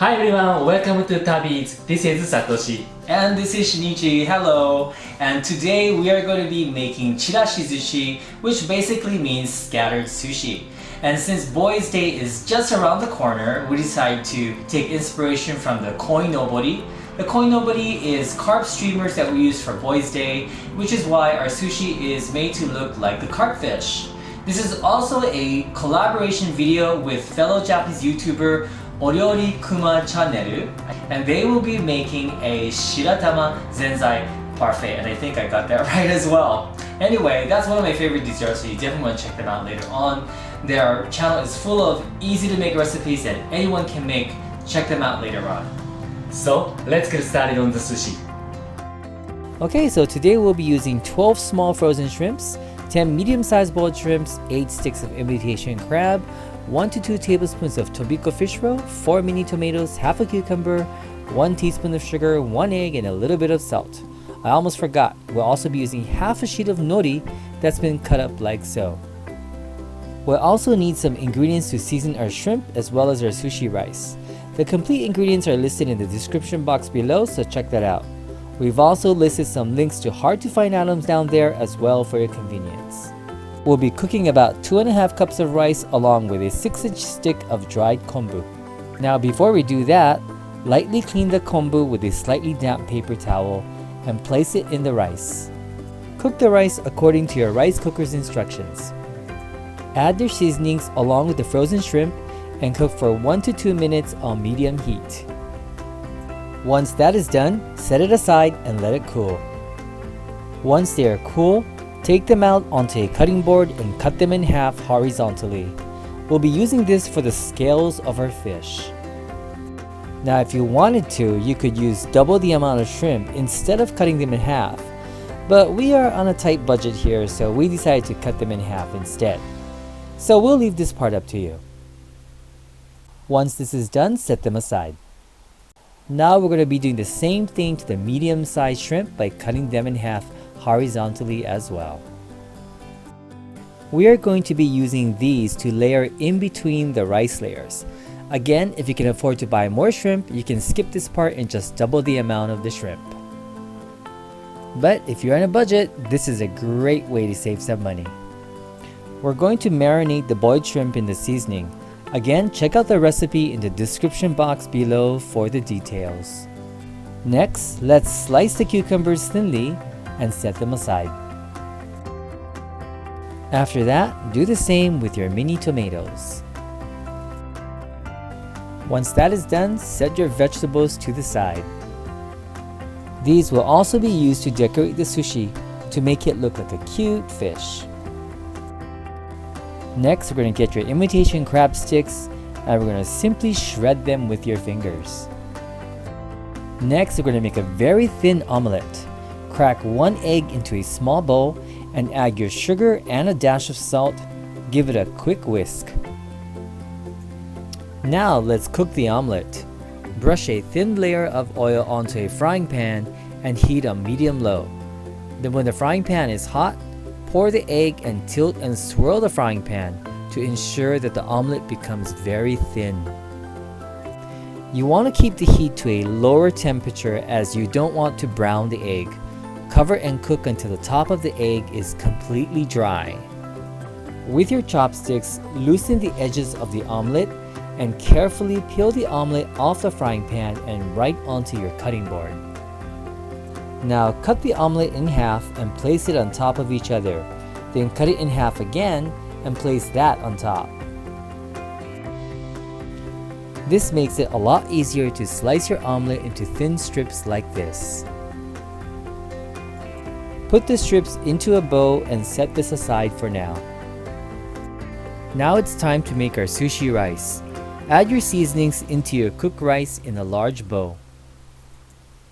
Hi everyone, welcome to TabiEats. This is Satoshi. And this is Shinichi, hello! And today we are going to be making Chirashi sushi, which basically means scattered sushi. And since Boys' Day is just around the corner, we decided to take inspiration from the koi no bori. The koi no bori is carp streamers that we use for Boys' Day, which is why our sushi is made to look like the carp fish. This is also a collaboration video with fellow Japanese YouTuber Oryori Kuma Channel, and they will be making a shiratama zenzai parfait, and I think I got that right as well. Anyway, that's one of my favorite desserts, so you definitely want to check them out later on. Their channel is full of easy to make recipes that anyone can make. Check them out later on. So, let's get started on the sushi. Okay, so today we'll be using 12 small frozen shrimps, 10 medium-sized boiled shrimps, 8 sticks of imitation crab, 1 to 2 tablespoons of tobikko fish roe, 4 mini tomatoes, half a cucumber, 1 teaspoon of sugar, 1 egg, and a little bit of salt. I almost forgot, we'll also be using half a sheet of nori that's been cut up like so. We'll also need some ingredients to season our shrimp as well as our sushi rice. The complete ingredients are listed in the description box below, so check that out. We've also listed some links to hard to find items down there as well for your convenience. We'll be cooking about 2.5 cups of rice along with a 6-inch stick of dried kombu. Now before we do that, lightly clean the kombu with a slightly damp paper towel and place it in the rice. Cook the rice according to your rice cooker's instructions. Add your seasonings along with the frozen shrimp and cook for 1 to 2 minutes on medium heat. Once that is done, set it aside and let it cool. Once they are cool, take them out onto a cutting board and cut them in half horizontally. We'll be using this for the scales of our fish. Now if you wanted to, you could use double the amount of shrimp instead of cutting them in half. But we are on a tight budget here, so we decided to cut them in half instead. So we'll leave this part up to you. Once this is done, set them aside. Now we're going to be doing the same thing to the medium-sized shrimp by cutting them in half horizontally as well. We are going to be using these to layer in between the rice layers. Again, if you can afford to buy more shrimp, you can skip this part and just double the amount of the shrimp. But if you're on a budget, this is a great way to save some money. We're going to marinate the boiled shrimp in the seasoning. Again, check out the recipe in the description box below for the details. Next, let's slice the cucumbers thinly and set them aside. After that, do the same with your mini tomatoes. Once that is done, set your vegetables to the side. These will also be used to decorate the sushi to make it look like a cute fish. Next, we're going to get your imitation crab sticks and we're going to simply shred them with your fingers. Next, we're going to make a very thin omelette. Crack 1 egg into a small bowl and add your sugar and a dash of salt. Give it a quick whisk. Now let's cook the omelette. Brush a thin layer of oil onto a frying pan and heat on medium-low. Then when the frying pan is hot, pour the egg and tilt and swirl the frying pan to ensure that the omelette becomes very thin. You want to keep the heat to a lower temperature as you don't want to brown the egg. Cover and cook until the top of the egg is completely dry. With your chopsticks, loosen the edges of the omelette and carefully peel the omelette off the frying pan and right onto your cutting board. Now cut the omelette in half and place it on top of each other. Then cut it in half again and place that on top. This makes it a lot easier to slice your omelette into thin strips like this. Put the strips into a bowl and set this aside for now. Now it's time to make our sushi rice. Add your seasonings into your cooked rice in a large bowl.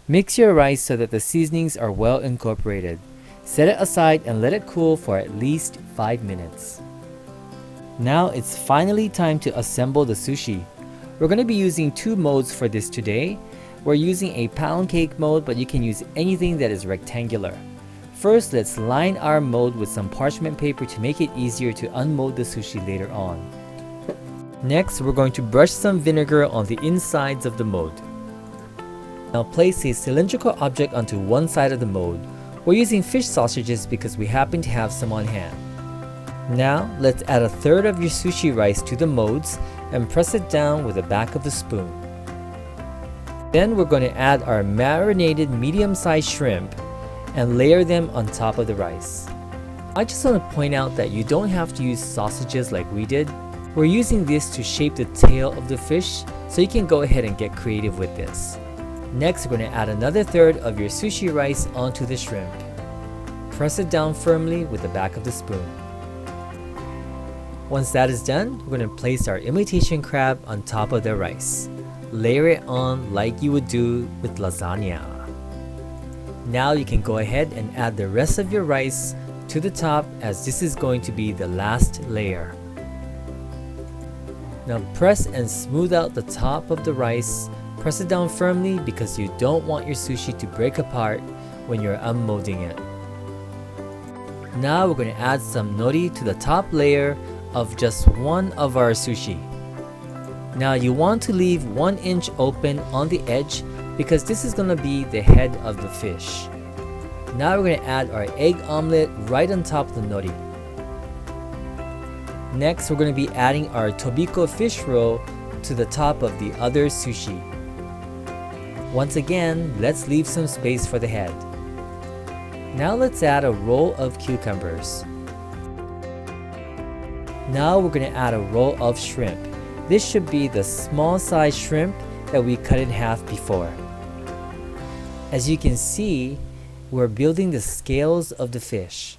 Mix your rice so that the seasonings are well incorporated. Set it aside and let it cool for at least 5 minutes. Now it's finally time to assemble the sushi. We're going to be using 2 molds for this today. We're using a pound cake mold, but you can use anything that is rectangular. First, let's line our mold with some parchment paper to make it easier to unmold the sushi later on. Next, we're going to brush some vinegar on the insides of the mold. Now place a cylindrical object onto one side of the mold. We're using fish sausages because we happen to have some on hand. Now, let's add a third of your sushi rice to the molds and press it down with the back of the spoon. Then we're going to add our marinated medium-sized shrimp and layer them on top of the rice. I just want to point out that you don't have to use sausages like we did. We're using this to shape the tail of the fish, so you can go ahead and get creative with this. Next, we're going to add another third of your sushi rice onto the shrimp. Press it down firmly with the back of the spoon. Once that is done, we're going to place our imitation crab on top of the rice. Layer it on like you would do with lasagna. Now you can go ahead and add the rest of your rice to the top, as this is going to be the last layer. Now press and smooth out the top of the rice. Press it down firmly because you don't want your sushi to break apart when you're unmolding it. Now we're going to add some nori to the top layer of just one of our sushi. Now you want to leave 1 inch open on the edge because this is going to be the head of the fish. Now we're going to add our egg omelet right on top of the nori. Next, we're going to be adding our tobikko fish roll to the top of the other sushi. Once again, let's leave some space for the head. Now let's add a roll of cucumbers. Now we're going to add a roll of shrimp. This should be the small size shrimp that we cut in half before. As you can see, we're building the scales of the fish.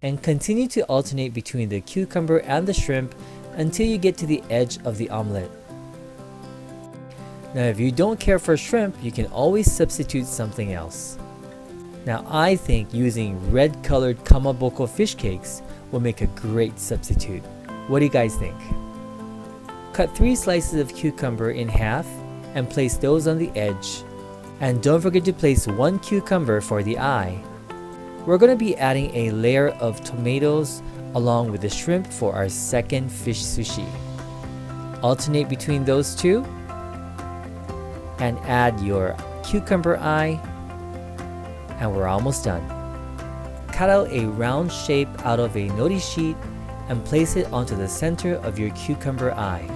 And continue to alternate between the cucumber and the shrimp until you get to the edge of the omelet. Now if you don't care for shrimp, you can always substitute something else. Now I think using red colored kamaboko fish cakes will make a great substitute. What do you guys think? Cut 3 slices of cucumber in half and place those on the edge. And don't forget to place 1 cucumber for the eye. We're going to be adding a layer of tomatoes along with the shrimp for our second fish sushi. Alternate between those two and add your cucumber eye, and we're almost done. Cut out a round shape out of a nori sheet and place it onto the center of your cucumber eye.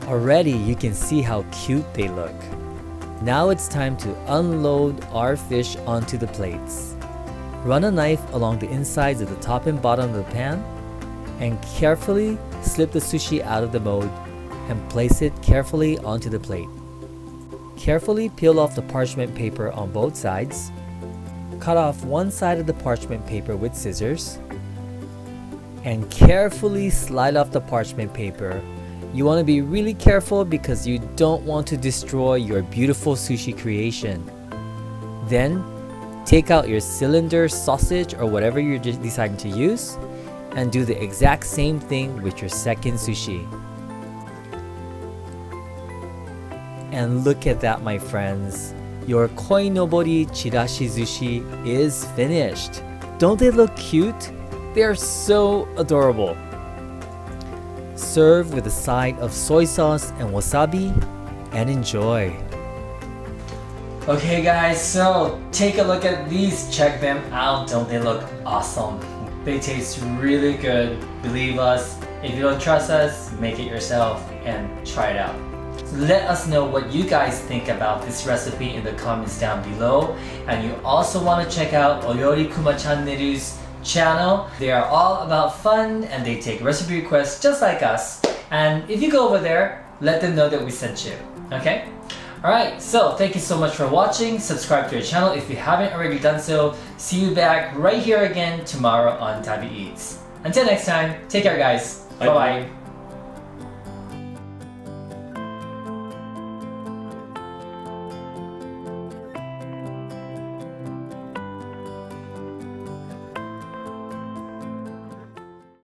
Already you can see how cute they look. Now it's time to unload our fish onto the plates. Run a knife along the insides of the top and bottom of the pan and carefully slip the sushi out of the mold and place it carefully onto the plate. Carefully peel off the parchment paper on both sides. Cut off one side of the parchment paper with scissors and carefully slide off the parchment paper. You want to be really careful because you don't want to destroy your beautiful sushi creation. Then, take out your cylinder sausage or whatever you're deciding to use and do the exact same thing with your second sushi. And look at that, my friends. Your koi no bori chirashi sushi is finished. Don't they look cute? They are so adorable. Serve with a side of soy sauce and wasabi and enjoy. Okay guys, so take a look at these, check them out, don't they look awesome? They taste really good, believe us. If you don't trust us, make it yourself and try it out. So let us know what you guys think about this recipe in the comments down below. And you also want to check out Oyori Kuma Channel's channel. They are all about fun and they take recipe requests just like us. And if you go over there, let them know that we sent you, okay? Alright, so thank you so much for watching. Subscribe to our channel if you haven't already done so. See you back right here again tomorrow on TabiEats. Until next time, take care guys. Bye-bye.